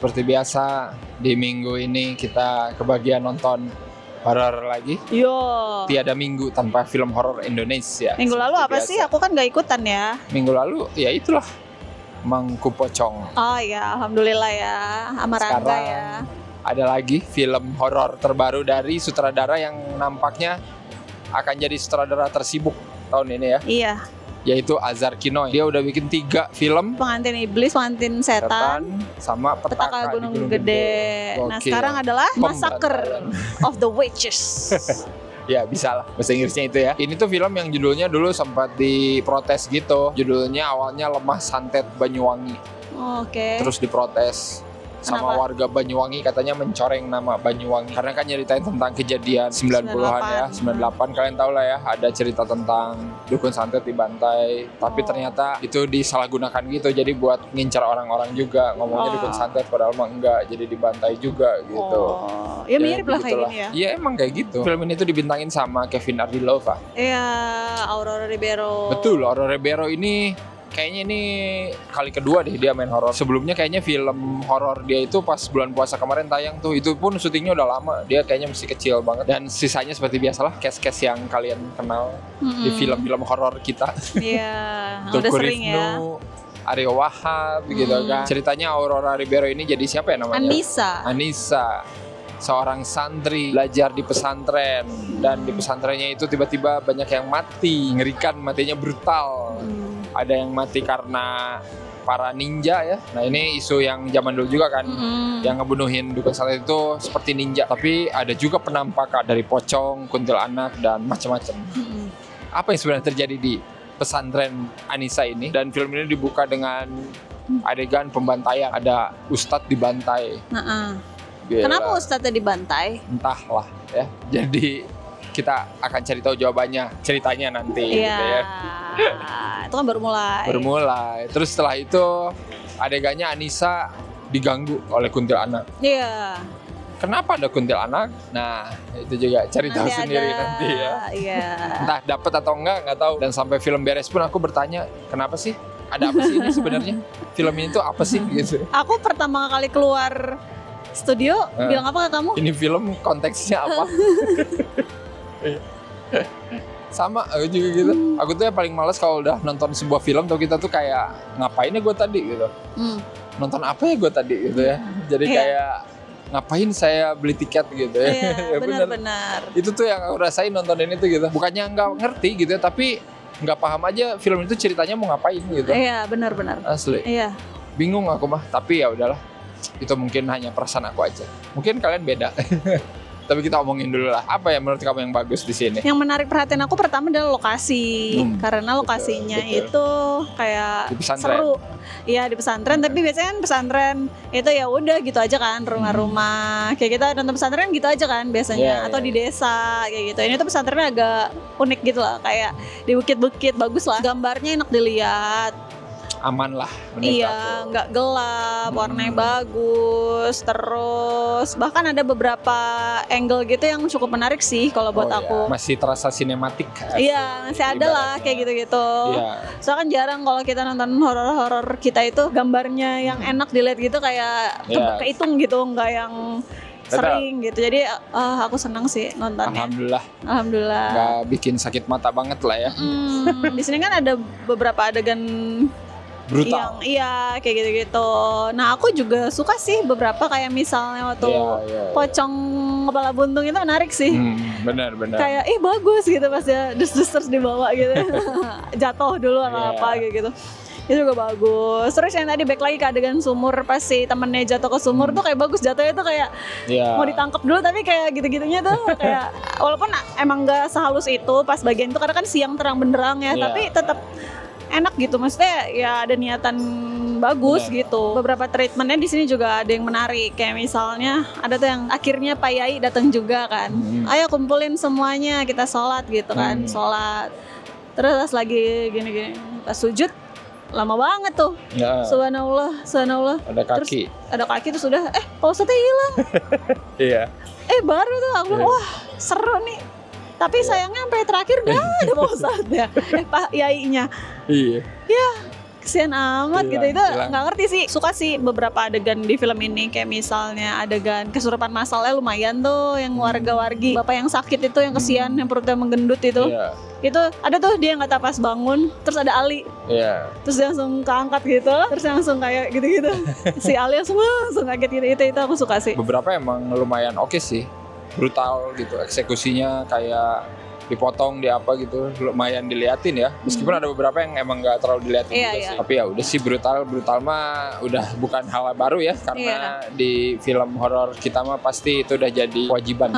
seperti biasa di minggu ini kita kebagian nonton horor lagi. Yo. Tiada minggu tanpa film horor Indonesia. Minggu lalu apa biasa. sih? Aku kan gak ikutan ya. Minggu lalu ya itulah Mangku Pocong. Oh ya, alhamdulillah ya, sama Rangga Sekarang ya. ada lagi film horor terbaru dari sutradara yang nampaknya akan jadi sutradara tersibuk tahun ini ya, Iya, yaitu Azhar Kinoy. Dia udah bikin 3 film, Pengantin Iblis, Pengantin Setan, sama Petaka di Gunung Gede. Nah, Gokil. sekarang adalah Pembantaian. Massacre of the Witches. Ya bisa lah bahasa Inggrisnya itu ya. Ini tuh film yang judulnya dulu sempat diprotes gitu. Judulnya awalnya Lemah Santet Banyuwangi. Oke. Terus diprotes sama Kenapa? warga Banyuwangi, katanya mencoreng nama Banyuwangi. Karena kan nyeritain tentang kejadian 90-an ya, 98. Kalian tahu lah ya, ada cerita tentang dukun santet dibantai. Tapi ternyata itu disalahgunakan gitu. Jadi buat ngincar orang-orang juga. Ngomongnya dukun santet padahal mah enggak. Jadi dibantai juga gitu. Oh, ya mirip lah kayak begitulah. gini ya. Iya emang kayak gitu. Film ini tuh dibintangin sama Kevin Ardilova. Iya, Aurora Ribeiro. Betul, Aurora Ribeiro ini kayaknya ini kali kedua deh dia main horor. Sebelumnya kayaknya film horor dia itu pas bulan puasa kemarin tayang tuh. Itu pun syutingnya udah lama. Dia kayaknya masih kecil banget. Dan sisanya seperti biasalah cast-cast yang kalian kenal di film-film horor kita. Iya, Tuh udah sering ya. Rifnu, Aryo Wahab gitu kan. Ceritanya Aurora Ribeiro ini jadi siapa ya namanya? Anissa. Seorang santri belajar di pesantren, dan di pesantrennya itu tiba-tiba banyak yang mati, ngerikan, matinya brutal. Ada yang mati karena para ninja ya. Nah ini isu yang zaman dulu juga kan, yang ngebunuhin dukun santet itu seperti ninja. Tapi ada juga penampakan dari pocong, kuntilanak, dan macam-macam. Apa yang sebenarnya terjadi di pesantren Anissa ini? Dan film ini dibuka dengan adegan pembantaian. Ada ustadz dibantai. Gila. Kenapa Ustadznya dibantai? Entahlah ya. Jadi kita akan cari tahu jawabannya, ceritanya nanti gitu ya. Itu kan baru mulai. Terus setelah itu adegannya Anissa diganggu oleh kuntilanak. Iya. Kenapa ada kuntilanak? Nah, itu juga cari tahu sendiri nanti ya. Iya. Entah dapat atau enggak tahu. Dan sampai film beres pun aku bertanya, kenapa sih? Ada apa sih ini sebenarnya? Film ini tuh apa sih gitu. Aku pertama kali keluar studio bilang apa ke kamu? Ini film konteksnya apa? Sama aku juga gitu. Aku tuh yang paling males kalau udah nonton sebuah film tuh kita tuh kayak ngapain ya gue tadi gitu. Nonton apa ya gue tadi gitu ya. Jadi kayak ngapain saya beli tiket gitu ya. Iya, benar-benar. Itu tuh yang aku rasain nonton ini tuh gitu. Bukannya nggak ngerti gitu ya, tapi nggak paham aja film itu ceritanya mau ngapain gitu. Iya, benar-benar. Asli. Iya. Bingung aku mah, tapi ya udahlah. Itu mungkin hanya perasaan aku aja. Mungkin kalian beda. Tapi kita omongin dulu lah. Apa yang menurut kamu yang bagus di sini? Yang menarik perhatian aku pertama adalah lokasi. Karena lokasinya betul. itu kayak Di pesantren. seru. Iya, di pesantren, tapi biasanya kan pesantren itu ya udah gitu aja kan, rumah-rumah. Kayak kita nonton pesantren gitu aja kan biasanya, atau di desa kayak gitu. Ini tuh pesantrennya agak unik gitu lah, kayak di bukit-bukit, bagus lah. Gambarnya enak dilihat. Aman lah menurut Iya, aku. nggak gelap, warnanya bagus, terus bahkan ada beberapa angle gitu yang cukup menarik sih kalau buat aku. Masih terasa sinematik. Iya, masih ada lah kayak gitu-gitu. Iya. Soalnya kan jarang kalau kita nonton horor-horor kita itu gambarnya yang enak dilihat gitu, kayak kehitung gitu, nggak yang sering gitu. Jadi aku senang sih nontonnya. Alhamdulillah. Nggak bikin sakit mata banget lah ya. Di sini kan ada beberapa adegan brutal. Iya, kayak gitu-gitu. Nah, aku juga suka sih beberapa, kayak misalnya waktu pocong kepala buntung itu menarik sih. Benar. Kayak bagus gitu pas dia dus-dus terus dibawa gitu. Jatuh dulu apa gitu. Itu juga bagus. Terus yang tadi back lagi ke adegan sumur, pas si temennya jatuh ke sumur tuh kayak bagus, jatuhnya tuh kayak mau ditangkap dulu, tapi kayak gitu-gitunya tuh kayak walaupun emang gak sehalus itu pas bagian itu karena kan siang terang benderang ya, tapi tetap enak gitu, maksudnya ya ada niatan bagus gitu. Beberapa treatmentnya di sini juga ada yang menarik, kayak misalnya ada tuh yang akhirnya Pak Yai datang juga kan, ayo kumpulin semuanya kita sholat gitu kan, sholat. Terus lagi gini-gini pas sujud lama banget tuh, subhanallah. Ada kaki. Terus ada kaki tuh sudah, Pak Ustadznya hilang. Iya. Baru tuh aku bilang, wah seru nih. Tapi sayangnya sampai terakhir gak ada Pak Ustadznya, Pak Yainya. Iya. Ya kesian amat gitu. Itu nggak ngerti sih. Suka sih beberapa adegan di film ini, kayak misalnya adegan kesurupan massalnya lumayan tuh, yang warga-wargi bapak yang sakit itu, yang kesian, yang perutnya menggendut itu. Itu ada tuh dia nggak tapas bangun, terus ada Ali, terus dia langsung keangkat gitu, terus langsung kayak gitu-gitu. Si Ali langsung kaget gitu. Itu aku suka sih. Beberapa emang lumayan oke sih, brutal gitu, eksekusinya kayak dipotong di apa gitu, lumayan diliatin ya. Meskipun ada beberapa yang emang nggak terlalu diliatin juga sih. Tapi ya udah sih, brutal mah udah bukan hal baru ya, karena di film horor kita mah pasti itu udah jadi kewajiban.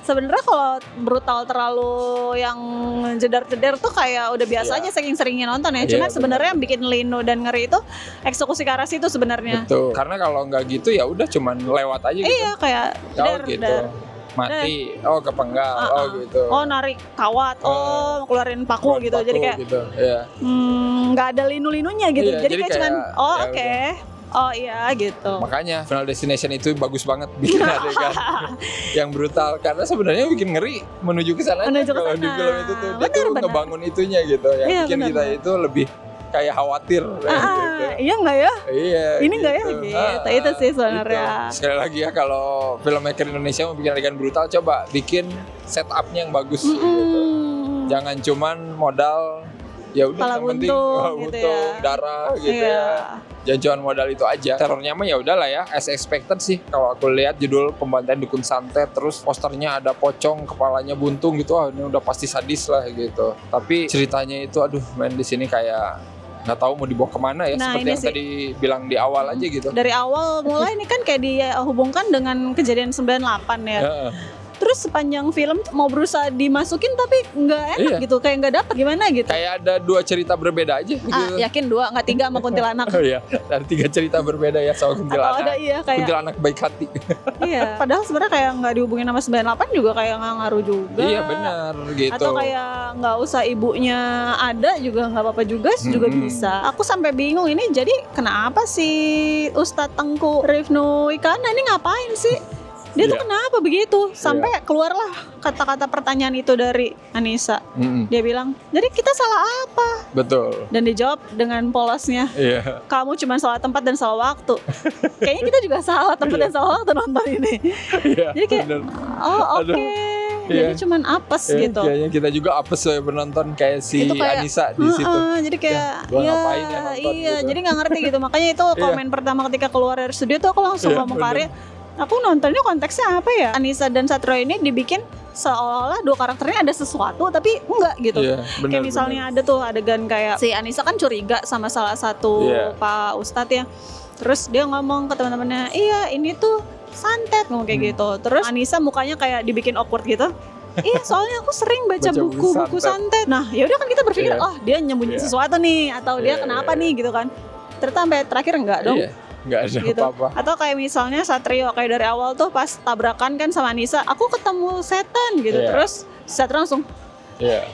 Sebenarnya kalau brutal terlalu yang jedar-jedar tuh kayak udah biasa aja saking seringnya nonton ya. Cuma sebenarnya yang bikin linu dan ngeri itu eksekusi keras itu sebenarnya. Betul. Karena kalau nggak gitu ya udah cuman lewat aja gitu. Iya, kayak dar. Mati, kepenggal, gitu. Narik kawat, keluarin paku gitu. Jadi kayak gitu, nggak ada linu-linunya gitu. Jadi kayak cuman, oke. Oh iya gitu. Makanya Final Destination itu bagus banget bikin adegan yang brutal, karena sebenarnya bikin ngeri menuju ke sana. Kalau di film itu tuh dia tuh ngebangun itunya gitu, yang bikin kita itu lebih kayak khawatir gitu. Iya nggak ya? Iya. Ini nggak ya? Gitu. Itu sih sebenarnya. Gitu. Sekali lagi ya, kalau filmmaker Indonesia mau bikin adegan brutal, coba bikin setupnya yang bagus gitu. Jangan cuman modal ya udah, yang penting darah gitu ya. Jangan cuma modal itu aja. Terornya mah ya udahlah ya, as expected sih. Kalau aku lihat judul Pembantaian Dukun Santet, terus posternya ada pocong kepalanya buntung gitu, ini udah pasti sadis lah gitu. Tapi ceritanya itu aduh di sini kayak nggak tahu mau dibawa kemana ya, seperti yang tadi bilang di awal aja gitu. Dari awal mulai ini kan kayak dihubungkan dengan kejadian 98 ya. Terus sepanjang film mau berusaha dimasukin tapi nggak enak gitu, kayak nggak dapet gimana gitu. Kayak ada 2 cerita berbeda aja gitu. Yakin 2, nggak 3 sama kuntilanak. Iya, ada 3 cerita berbeda ya sama kuntilanak. Ada kayak kuntilanak baik hati. Iya, padahal sebenarnya kayak nggak dihubungin sama 98 juga kayak nggak ngaruh juga. Iya benar gitu. Atau kayak nggak usah ibunya ada juga nggak apa-apa juga, juga bisa. Aku sampai bingung ini jadi kenapa sih Ustadz Tengku Rifnu Wikana ini ngapain sih? Dia tuh kenapa begitu? Sampai keluarlah kata-kata pertanyaan itu dari Anissa. Dia bilang, jadi kita salah apa? Betul. Dan dijawab dengan polosnya, kamu cuma salah tempat dan salah waktu. Kayaknya kita juga salah tempat dan salah waktu nonton ini. Jadi kayak, oke. Jadi cuman apes gitu. Kayaknya kita juga apes ya penonton, kayak si Anissa di situ. Jadi kayak ngapain ya nonton gitu. Jadi gak ngerti gitu. Makanya itu komen pertama ketika keluar dari studio tuh aku langsung ngomong ke Arya, aku nontonnya konteksnya apa ya? Anissa dan Satrio ini dibikin seolah-olah 2 karakternya ada sesuatu tapi enggak gitu. Kayak misalnya ada tuh adegan kayak si Anissa kan curiga sama salah satu Pak Ustadz ya. Terus dia ngomong ke teman-temannya, iya ini tuh santet, ngomong kayak gitu. Terus Anissa mukanya kayak dibikin awkward gitu. Iya, soalnya aku sering baca buku-buku santet. Nah, ya udah kan kita berpikir, dia nyembunyi sesuatu nih, atau dia kenapa nih gitu kan. Ternyata sampai terakhir enggak dong. Nggak ada gitu. Apa-apa. Atau kayak misalnya Satrio kayak dari awal tuh pas tabrakan kan sama Anissa, aku ketemu setan gitu. Terus Satrio langsung,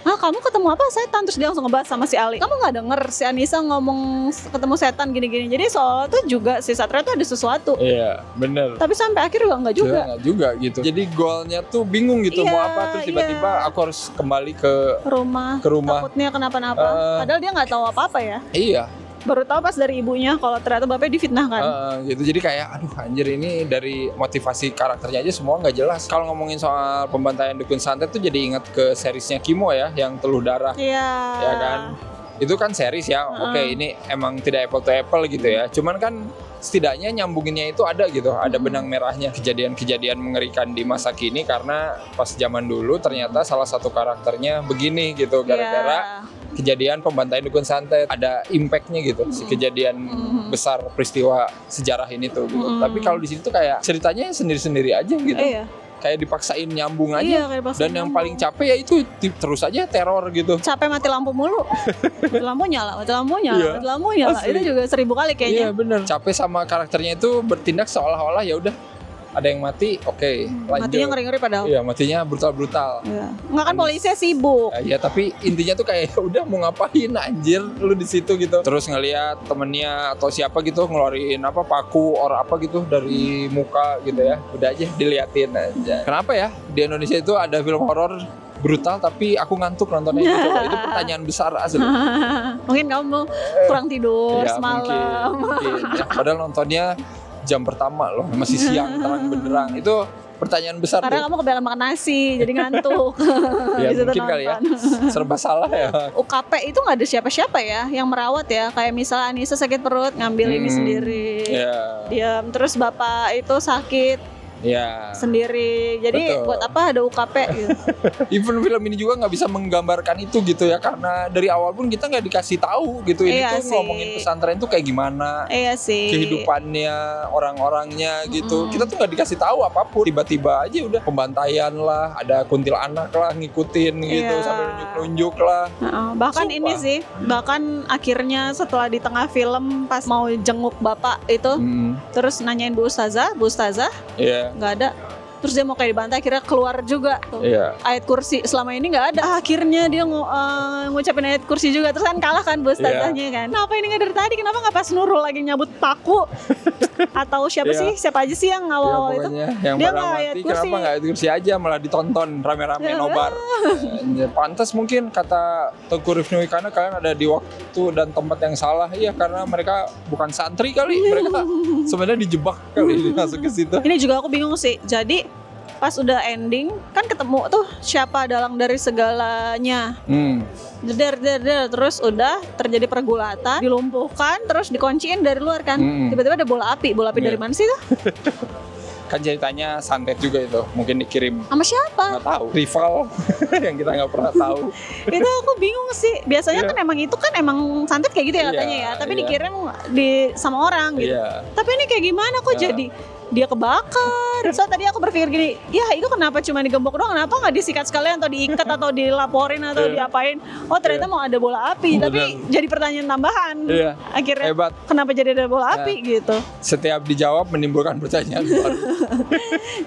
kamu ketemu apa setan? Terus dia langsung ngebahas sama si Ali, kamu nggak denger si Anissa ngomong ketemu setan gini-gini. Jadi soalnya tuh juga si Satrio tuh ada sesuatu. Iya bener. Tapi sampai akhir juga nggak juga. Nggak juga gitu. Jadi goalnya tuh bingung gitu, mau apa. Terus tiba-tiba aku harus kembali ke rumah. Takutnya kenapa-napa. Padahal dia nggak tahu apa-apa ya. Iya. Baru tahu pas dari ibunya kalau ternyata bapaknya difitnah kan. Gitu. Jadi kayak aduh anjir, ini dari motivasi karakternya aja semua nggak jelas. Kalau ngomongin soal Pembantaian Dukun Santet tuh jadi ingat ke seriesnya Kimo ya, yang Teluh Darah. Ya kan. Itu kan series ya. Oke, ini emang tidak apple to apple gitu ya. Cuman kan setidaknya nyambunginnya itu ada gitu, ada benang merahnya. Kejadian-kejadian mengerikan di masa kini karena pas zaman dulu ternyata salah satu karakternya begini gitu, gara-gara kejadian Pembantaian Dukun Santet, ada impactnya gitu, si kejadian besar peristiwa sejarah ini tuh gitu. Tapi kalau di sini tuh kayak ceritanya sendiri-sendiri aja gitu. Kayak dipaksain nyambung aja. Dan yang paling capek ya itu terus aja teror gitu. Capek mati lampu mulu. Mati lampu nyala. Itu juga 1000 kali kayaknya. Iya bener. Capek sama karakternya itu bertindak seolah-olah ya udah ada yang mati, lanjut. Matinya ngeri-ngeri padahal. Iya, matinya brutal-brutal. Nggak kan polisinya sibuk. Ya tapi intinya tuh kayak udah mau ngapain anjir lu di situ gitu. Terus ngelihat temennya atau siapa gitu ngeluarin paku or apa gitu dari muka gitu ya. Udah aja diliatin aja. Kenapa ya di Indonesia itu ada film horor brutal tapi aku ngantuk nontonnya gitu. Itu pertanyaan besar asli. Mungkin kamu kurang tidur Ya, semalam. mungkin. Ya, padahal nontonnya jam pertama loh, masih siang terang benderang. Itu pertanyaan besar Karena tuh. kamu kebanyakan makan nasi, jadi ngantuk. Ya Di situ mungkin kali ya, serba salah ya. UKP itu nggak ada siapa-siapa ya yang merawat ya. Kayak misalnya Anissa sakit perut, ngambil ini sendiri. Diam. Terus bapak itu sakit sendiri. Jadi Betul. buat apa ada UKP gitu. Even film ini juga nggak bisa menggambarkan itu gitu ya, karena dari awal pun kita nggak dikasih tahu gitu. Ini Iya tuh sih. ngomongin pesantren tuh kayak gimana, Iya sih. kehidupannya orang-orangnya gitu. Kita tuh nggak dikasih tahu apapun. Tiba-tiba aja udah pembantaian lah, ada kuntilanak lah ngikutin gitu sambil nunjuk-nunjuk lah. Bahkan Sumpah. ini sih, bahkan akhirnya setelah di tengah film pas mau jenguk bapak itu, terus nanyain Bu Ustazah, Iya. nggak ada. Terus dia mau kayak dibantai, akhirnya keluar juga tuh. Iya. Ayat kursi selama ini nggak ada. Akhirnya dia ngucapin ayat kursi juga. Terus kan kalah kan Bu Ustazahnya kan. Kenapa ini nggak dari tadi? Kenapa nggak pas Nurul lagi nyabut paku? Atau siapa sih? Siapa aja sih yang awal-awal itu? Yang Dia pada nggak ayat mati, kursi. kenapa nggak ayat kursi aja malah ditonton rame-rame nobar. Pantas mungkin kata Teuku Rifni Wikana, kalian ada di waktu dan tempat yang salah. Iya, karena mereka bukan santri kali. Mereka sebenarnya dijebak kali masuk ke situ. Ini juga aku bingung sih. Jadi pas udah ending kan ketemu tuh siapa dalang dari segalanya. Der, terus udah terjadi pergulatan, dilumpuhkan, terus dikunciin dari luar kan. Tiba-tiba ada bola api dari mana sih tuh? Kan ceritanya santet juga itu, mungkin dikirim Sama siapa? nggak tahu, rival yang kita nggak pernah tahu. Itu aku bingung sih. Biasanya kan emang santet kayak gitu ya katanya ya. Tapi dikirim sama orang gitu. Tapi ini kayak gimana kok jadi dia kebakar. So tadi aku berpikir gini, ya itu kenapa cuma digembok doang? Kenapa nggak disikat sekalian atau diikat atau dilaporin atau diapain? Oh ternyata mau ada bola api. Tapi jadi pertanyaan tambahan. Akhirnya Hebat. kenapa jadi ada bola api gitu? Setiap dijawab menimbulkan pertanyaan baru.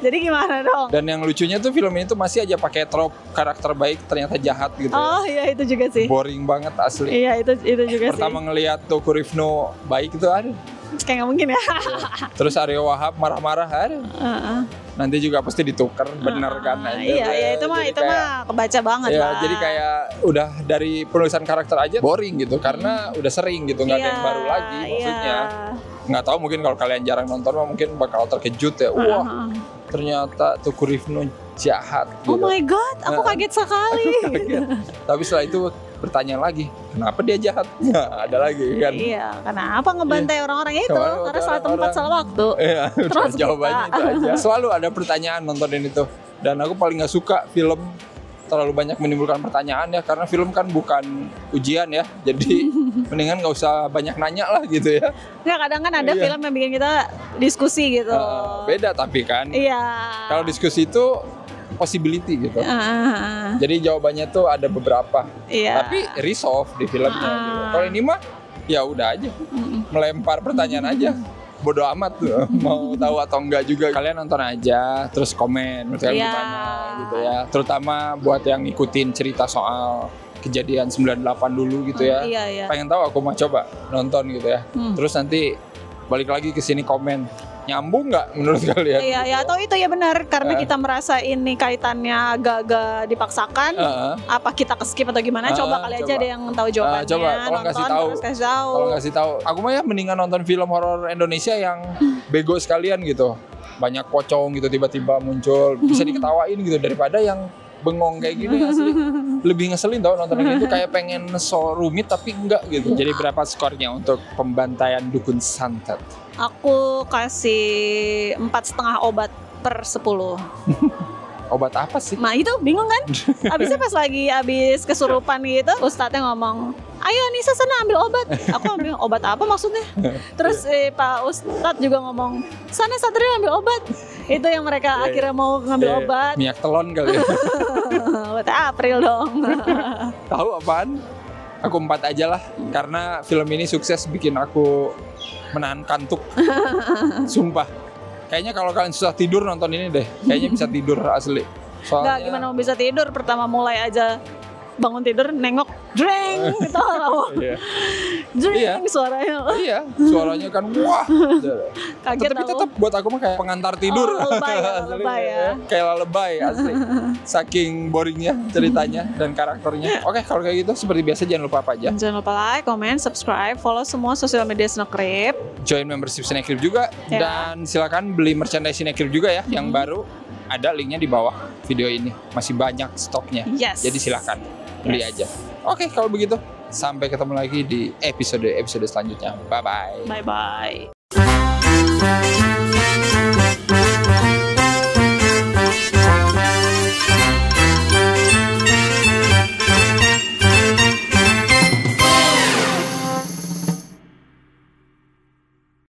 Jadi gimana dong? Dan yang lucunya tuh film ini tuh masih aja pakai trope karakter baik ternyata jahat gitu. Oh iya itu juga sih. Boring banget asli. Iya itu juga Pertama sih. ngelihat Teuku Rifno baik itu ada. Kayak nggak mungkin ya. Terus Aryo Wahab marah-marah ada. Nanti juga pasti ditukar bener kan. Iya itu mah kebaca banget lah. Jadi kayak udah dari penulisan karakter aja boring gitu, karena udah sering gitu, nggak ada yang baru lagi maksudnya. Nggak tahu, mungkin kalau kalian jarang nonton mungkin bakal terkejut ya. Wah, ternyata Teuku Rifno jahat gitu. Oh my god, aku kaget sekali. Tapi setelah itu bertanya lagi, kenapa dia jahat? Nah, ada lagi kan. Iya, kenapa ngebantai orang-orang itu? Karena salah tempat, salah waktu. Iya, Terus jawabannya itu aja. Selalu ada pertanyaan nontonin itu. Dan aku paling gak suka film terlalu banyak menimbulkan pertanyaan ya, karena film kan bukan ujian ya. Jadi mendingan gak usah banyak nanya lah gitu ya. Nggak, kadang kan ada film yang bikin kita diskusi gitu. Beda tapi kan. Iya. Kalau diskusi itu possibility gitu. Jadi jawabannya tuh ada beberapa. Tapi resolve di filmnya gitu. Kalau ini mah ya udah aja. Melempar pertanyaan aja. Bodoh amat tuh. Mau tahu atau enggak juga. Kalian nonton aja terus komen menurut kalian gimana gitu ya. Terutama buat yang ngikutin cerita soal kejadian 98 dulu gitu ya. Pengen tahu, aku mau coba nonton gitu ya. Terus nanti balik lagi ke sini komen. Nyambung nggak menurut kalian? Iya, atau itu ya benar karena kita merasa ini kaitannya agak-agak dipaksakan. Apa kita skip atau gimana? Coba kali aja ada yang tahu jawabannya. Coba, tolong kasih tahu. Tolong kasih tahu. Aku mah ya mendingan nonton film horor Indonesia yang bego sekalian gitu. Banyak pocong gitu tiba-tiba muncul, bisa diketawain gitu, daripada yang bengong kayak gini asli. Lebih ngeselin tau nonton yang itu, kayak pengen so rumit tapi enggak gitu. Jadi berapa skornya untuk pembantaian dukun santet? Aku kasih 4,5 obat per 10. Obat apa sih? Nah itu bingung kan? Abisnya pas lagi kesurupan gitu, ustadznya ngomong, ayo Nisa sana ambil obat. Aku ambil obat apa maksudnya? Terus Pak Ustadz juga ngomong, sana Satria ambil obat. Itu yang mereka akhirnya mau ngambil obat. Minyak telon kali ya. Obat April dong. Tahu apaan? Aku 4 aja lah, karena film ini sukses bikin aku menahan kantuk. Sumpah. Kayaknya kalau kalian susah tidur nonton ini deh. Kayaknya bisa tidur asli. Soalnya Nggak, gimana mau bisa tidur? Pertama mulai aja bangun tidur nengok dreng gitu kamu. Dreng suaranya. Iya, suaranya kan wah. Kaget. Tapi tetap buat aku mah kayak pengantar tidur. Lebay ya. Kayak lebay asli. Saking boringnya ceritanya dan karakternya. Oke, kalau kayak gitu seperti biasa jangan lupa apa aja. Jangan lupa like, comment, subscribe, follow semua sosial media Snackcrib. Join membership Snackcrib juga dan silakan beli merchandise Snackcrib juga ya yang baru. Ada linknya di bawah video ini. Masih banyak stoknya. Jadi silakan beli aja. Oke, kalau begitu sampai ketemu lagi di episode selanjutnya. Bye bye. Bye bye.